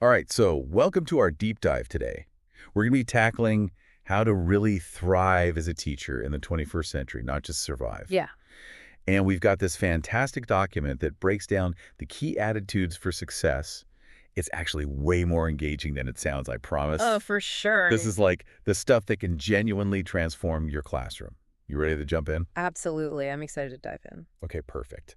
All right, so welcome to our deep dive today. We're going to be tackling how to really thrive as a teacher in the 21st century, not just survive. Yeah. And we've got this fantastic document that breaks down the key attitudes for success. It's actually way more engaging than it sounds, I Oh, promise. for sure. This is like the stuff that can genuinely transform your classroom. You ready to jump in? Absolutely. I'm excited to dive in. Okay, perfect.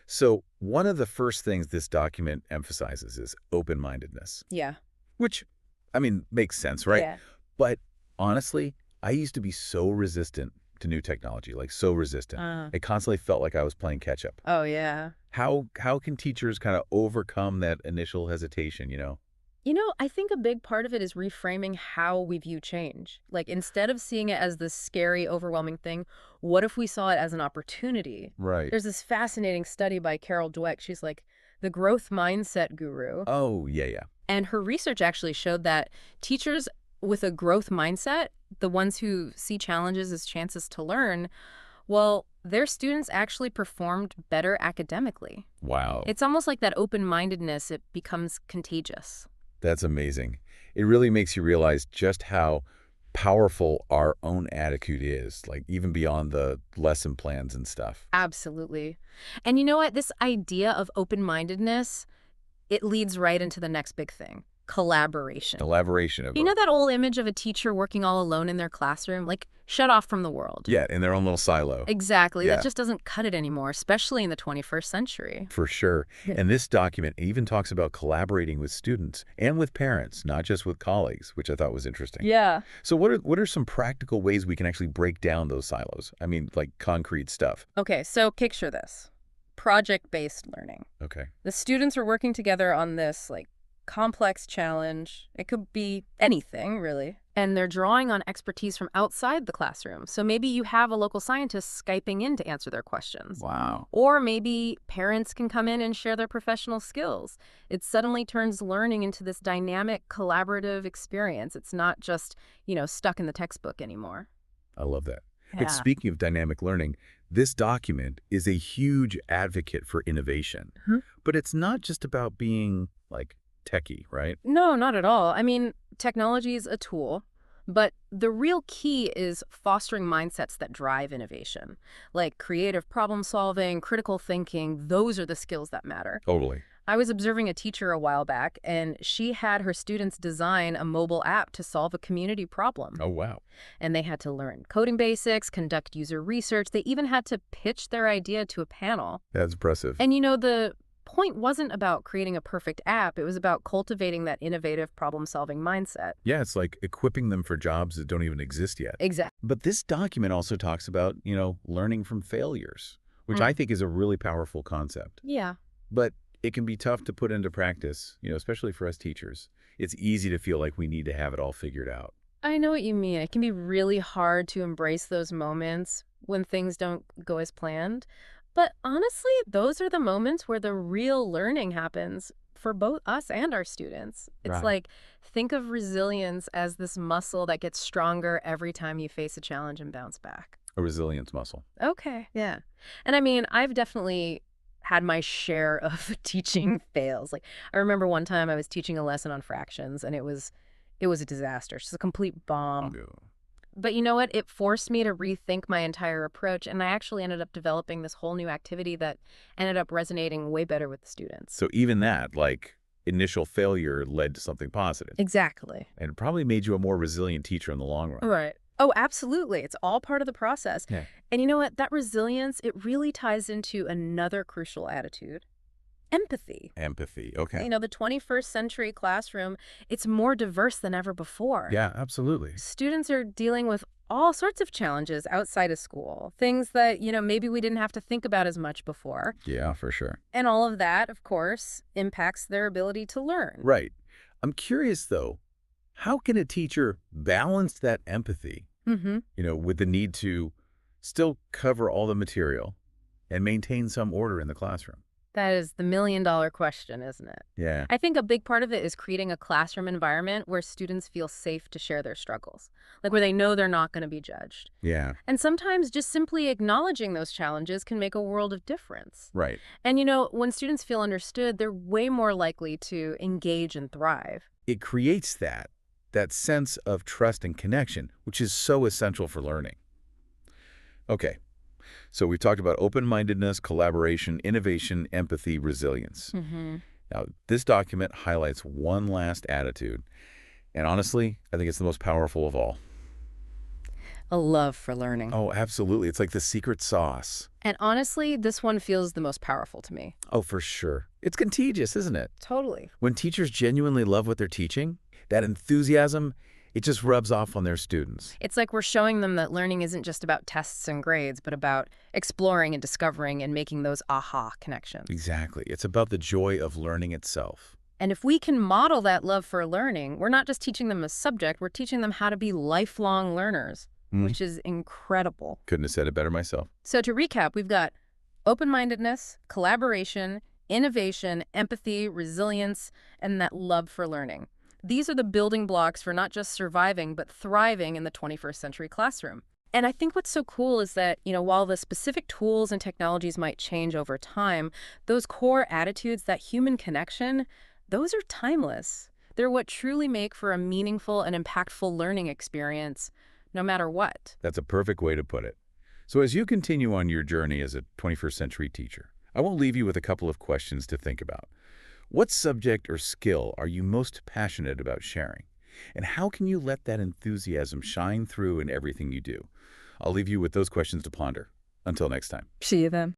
So one of the first things this document emphasizes is open-mindedness, Yeah. which, I mean, makes sense, right? Yeah. But honestly, I used to be so resistant to new technology, like so resistant. Uh, I constantly felt like I was playing catch up. oh, yeah. How can teachers kind of overcome that initial hesitation? I think a big part of it is reframing how we view change. Like, instead of seeing it as this scary, overwhelming thing, what if we saw it as an opportunity? Right. There's this fascinating study by Carol Dweck. She's like the growth mindset guru. Oh, yeah, yeah. And her research actually showed that teachers with a growth mindset, the ones who see challenges as chances to learn, well, their students actually performed better academically. Wow. It's almost like that open-mindedness, it becomes contagious. That's amazing. It really makes you realize just how powerful our own attitude is, like even beyond the lesson plans and stuff. Absolutely. And you know what? This idea of open-mindedness, it leads right into the next big thing, collaboration. Elaboration of You know that old image of a teacher working all alone in their classroom, like shut off from the world? yeah, in their own little silo. Exactly. That Yeah. just doesn't cut it anymore, especially in the 21st century. For sure. Yeah. And this document even talks about collaborating with students and with parents, not just with colleagues, which I thought was interesting. Yeah. So what are some practical ways we can actually break down those silos? I mean, like concrete stuff. Okay, so picture this. Project-based learning. Okay. The students are working together on this, like, complex challenge. It could be anything, really. And they're drawing on expertise from outside the classroom. So maybe you have a local scientist Skyping in to answer their questions. Wow. Or maybe parents can come in and share their professional skills. It suddenly turns learning into this dynamic, collaborative experience. It's not just, stuck in the textbook anymore. I love that. But Yeah. speaking of dynamic learning, this document is a huge advocate for innovation. Mhm. But it's not just about being like techie, right? No, not at all. I mean, technology is a tool, but the real key is fostering mindsets that drive innovation. Like creative problem solving, critical thinking, those are the skills that matter. Totally. I was observing a teacher a while back, and she had her students design a mobile app to solve a community problem. Oh, wow. And they had to learn coding basics, conduct user research. They even had to pitch their idea to a panel. That's impressive. And the point wasn't about creating a perfect app. It was about cultivating that innovative problem-solving mindset. Yeah, it's like equipping them for jobs that don't even exist yet. Exactly. But this document also talks about, learning from failures, which I think is a really powerful concept. Yeah. But it can be tough to put into practice, especially for us teachers. It's easy to feel like we need to have it all figured out. I know what you mean. It can be really hard to embrace those moments when things don't go as planned. But honestly, those are the moments where the real learning happens for both us and our students. It's Right. like, think of resilience as this muscle that gets stronger every time you face a challenge and bounce back. A resilience muscle. Okay, yeah. And I mean, I've definitely had my share of teaching fails. Like, I remember one time I was teaching a lesson on fractions, and it was a disaster, just a complete bomb. But you know what? It forced me to rethink my entire approach, and I actually ended up developing this whole new activity that ended up resonating way better with the students. So even that, like, initial failure led to something positive. Exactly. And it probably made you a more resilient teacher in the long run. Right. Oh, absolutely. It's all part of the process. Yeah. And you know what? That resilience, it really ties into another crucial attitude, empathy. Empathy. Okay. The 21st century classroom, it's more diverse than ever before. Yeah, absolutely. Students are dealing with all sorts of challenges outside of school, things that, maybe we didn't have to think about as much before. Yeah, for sure. And all of that, of course, impacts their ability to learn. Right. I'm curious, though, how can a teacher balance that empathy, Mm-hmm. with the need to still cover all the material and maintain some order in the classroom? That is the million-dollar question, isn't it? Yeah. I think a big part of it is creating a classroom environment where students feel safe to share their struggles, like where they know they're not going to be judged. Yeah. And sometimes just simply acknowledging those challenges can make a world of difference. Right. And when students feel understood, they're way more likely to engage and thrive. It creates that sense of trust and connection, which is so essential for learning. Okay. So we've talked about open-mindedness, collaboration, innovation, empathy, resilience. Hmm. Now, this document highlights one last attitude, and honestly, I think it's the most powerful of all. A love for learning. Oh, absolutely. It's like the secret sauce. And honestly, this one feels the most powerful to me. Oh, for sure. It's contagious, isn't it? Totally. When teachers genuinely love what they're teaching, that enthusiasm, it just rubs off on their students. It's like we're showing them that learning isn't just about tests and grades, but about exploring and discovering and making those aha connections. Exactly. It's about the joy of learning itself. And if we can model that love for learning, we're not just teaching them a subject, we're teaching them how to be lifelong learners, which is incredible. Couldn't have said it better myself. So to recap, we've got open-mindedness, collaboration, innovation, empathy, resilience, and that love for learning. These are the building blocks for not just surviving, but thriving in the 21st century classroom. And I think what's so cool is that, while the specific tools and technologies might change over time, those core attitudes, that human connection, those are timeless. They're what truly make for a meaningful and impactful learning experience, no matter what. That's a perfect way to put it. So as you continue on your journey as a 21st century teacher, I won't leave you with a couple of questions to think about. What subject or skill are you most passionate about sharing? And how can you let that enthusiasm shine through in everything you do? I'll leave you with those questions to ponder. Until next time. See you then.